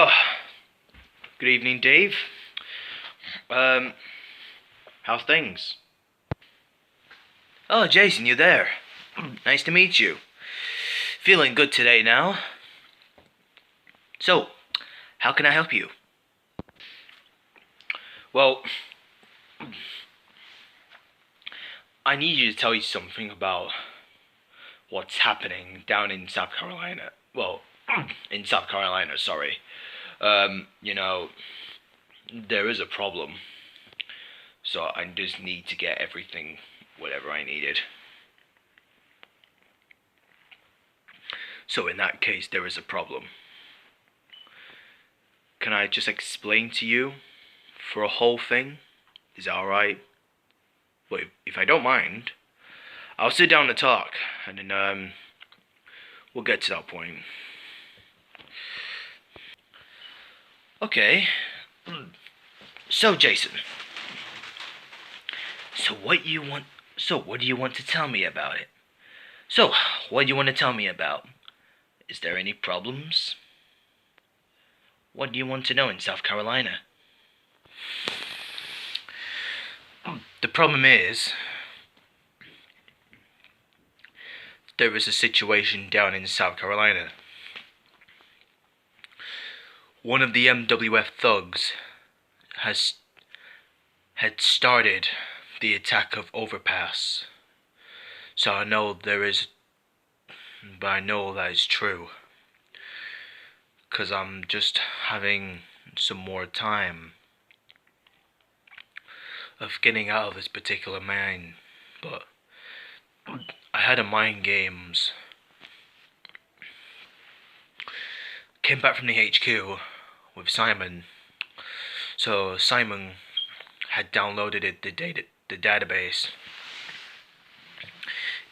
Oh, good evening, Dave. Um, how's things? Oh, Jason, you're there. Nice to meet you. Feeling good today now. So, how can I help you? Well, I need you to tell you something about what's happening down in South Carolina. Well, in South Carolina, sorry. You know, there is a problem. So I just need to get everything, whatever I needed. So in that case, there is a problem. Can I just explain to you for a whole thing? Is that alright? Well, if I don't mind, I'll sit down and talk, and then we'll get to that point. Okay. So Jason. What do you want to tell me about it? So, what do you want to tell me about? Is there any problems? What do you want to know in South Carolina? The problem is, there is a situation down in South Carolina. One of the MWF thugs had started the attack of Overpass. So I know that is true. 'Cause I'm just having some more time of getting out of this particular mine. But I had a mind games. Came back from the HQ with Simon. So Simon had downloaded the database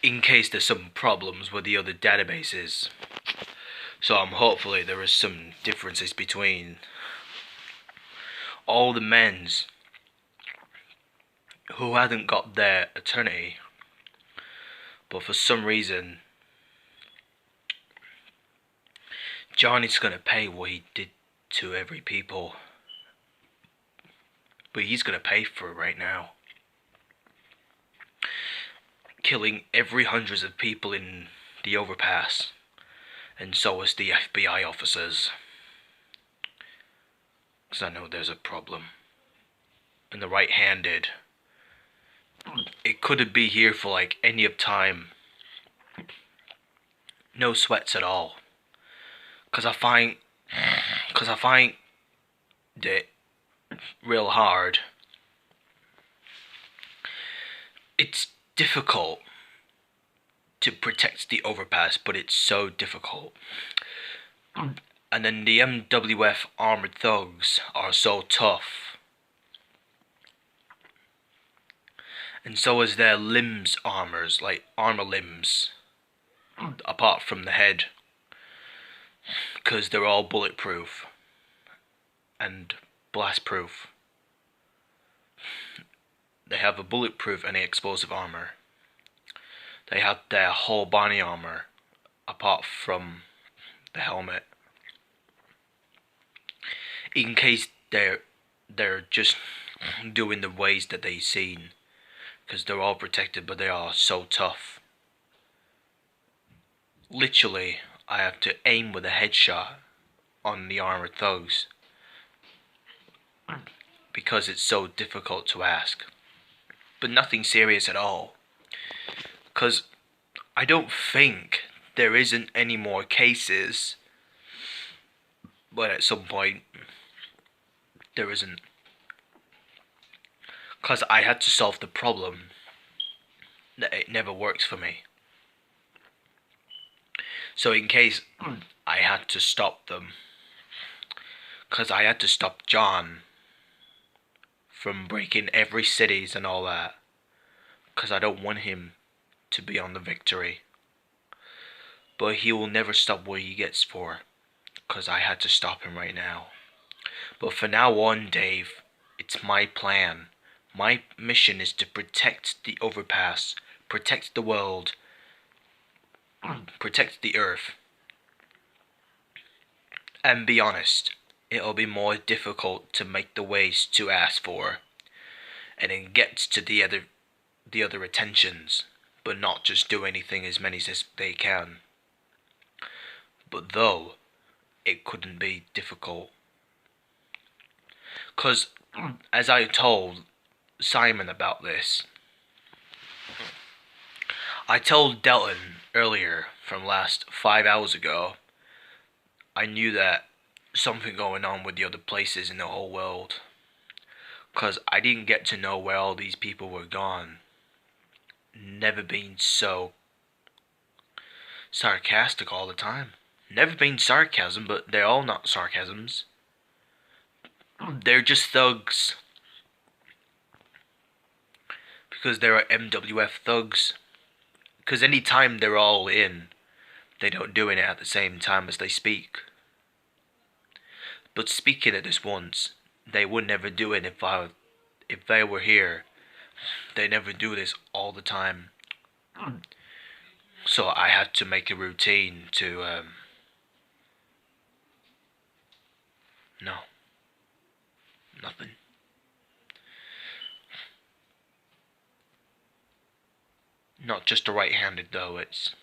in case there's some problems with the other databases. So hopefully there is some differences between all the men's who hadn't got their attorney, but for some reason Johnny's gonna pay what he did to every people. But he's gonna pay for it right now. Killing every hundreds of people in the Overpass. And so is the FBI officers. 'Cause I know there's a problem. And the right-handed. It couldn't be here for like any of time. No sweats at all. 'Cause I find it real hard. It's difficult to protect the Overpass, but it's so difficult. And then the MWF armored thugs are so tough. And so is their limbs armors, like armor limbs. Apart from the head. 'Cause they're all bulletproof. And blast proof. They have a bulletproof and explosive armor. They have their whole body armor, apart from the helmet. In case they're just doing the ways that they've seen, because they're all protected, but they are so tough. Literally, I have to aim with a headshot on the armored thugs, because it's so difficult to ask. But nothing serious at all. 'Cause I don't think there isn't any more cases. But at some point, there isn't. 'Cause I had to solve the problem. That it never works for me. So in case I had to stop them. 'Cause I had to stop John from breaking every cities and all that. 'Cause I don't want him to be on the victory. But he will never stop what he gets for. 'Cause I had to stop him right now. But for now on, Dave, it's my plan. My mission is to protect the Overpass, protect the world, protect the Earth. And be honest, it'll be more difficult to make the ways to ask for, and then get to the other attentions, but not just do anything as many as they can. But though, it couldn't be difficult. 'Cause, as I told Simon about this, I told Delton earlier from last 5 hours ago, I knew that something going on with the other places in the whole world. 'Cause I didn't get to know where all these people were gone. Never been so sarcastic all the time. Never been sarcasm, but they're all not sarcasms. They're just thugs. Because there are MWF thugs. Because any time they're all in, they don't do it at the same time as they speak. But speaking at this once, they would never do it if they were here. They never do this all the time. So I had to make a routine to, no. Nothing. Not just the right-handed though, it's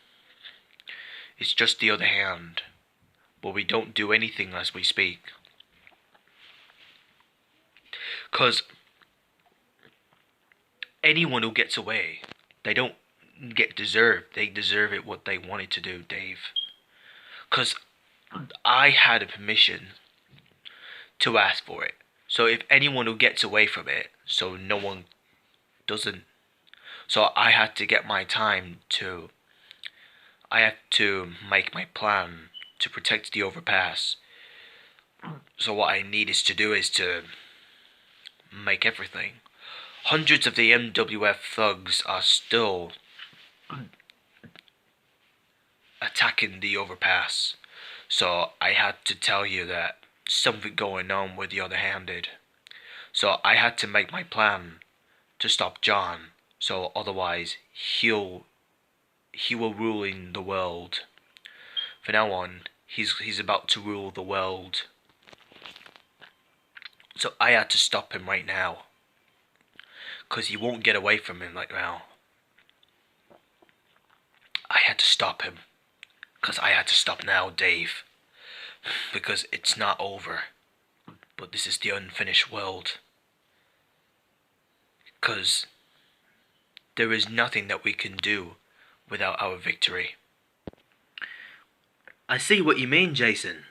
just the other hand. But we don't do anything as we speak. 'Cause anyone who gets away, they don't get deserved. They deserve it what they wanted to do, Dave. 'Cause I had a permission to ask for it. So if anyone who gets away from it, so no one doesn't. So I had to get my time to. I have to make my plan to protect the overpass. So what I need is to make everything. Hundreds of the MWF thugs are still attacking the overpass. So I had to tell you that something going on with the other-handed. So I had to make my plan to stop John. So otherwise he will rule in the world. From now on, he's about to rule the world. So I had to stop him right now. 'Cause he won't get away from him like now. I had to stop him. 'Cause I had to stop now, Dave. Because it's not over. But this is the unfinished world. 'Cause there is nothing that we can do without our victory. I see what you mean, Jason.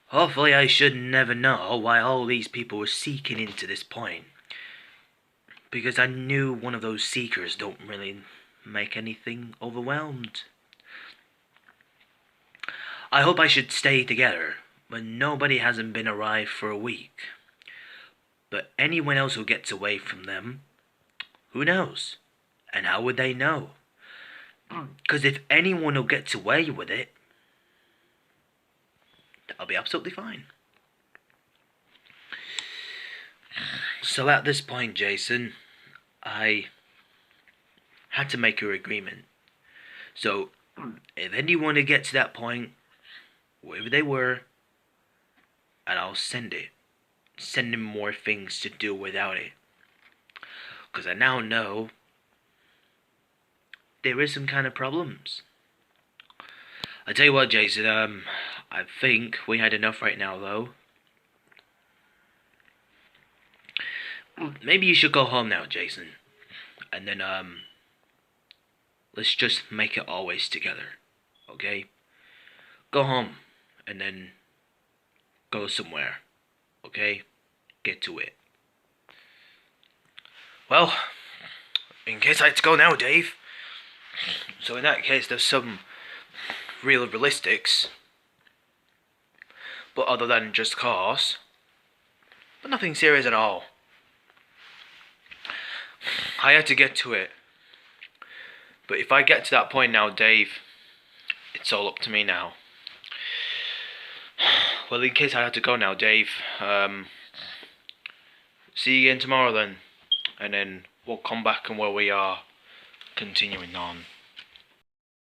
Hopefully I should never know why all these people were seeking into this point. Because I knew one of those seekers don't really make anything overwhelmed. I hope I should stay together, but nobody hasn't been arrived for a week. But anyone else who gets away from them, who knows? And how would they know? 'Cause if anyone who gets away with it, that'll be absolutely fine. So at this point, Jason, I had to make an agreement. So if anyone who gets to that point, wherever they were, and I'll send them more things to do without it. 'Cause I now know there is some kind of problems. I tell you what, Jason, I think we had enough right now, though. Maybe you should go home now, Jason. And then, let's just make it always together, okay? Go home, and then go somewhere, okay? Get to it. Well, in case I had to go now, Dave. So in that case, there's some real realistics. But other than just cause. But nothing serious at all. I had to get to it. But if I get to that point now, Dave, it's all up to me now. Well, in case I had to go now, Dave, see you again tomorrow then. And then we'll come back and where we are continuing on.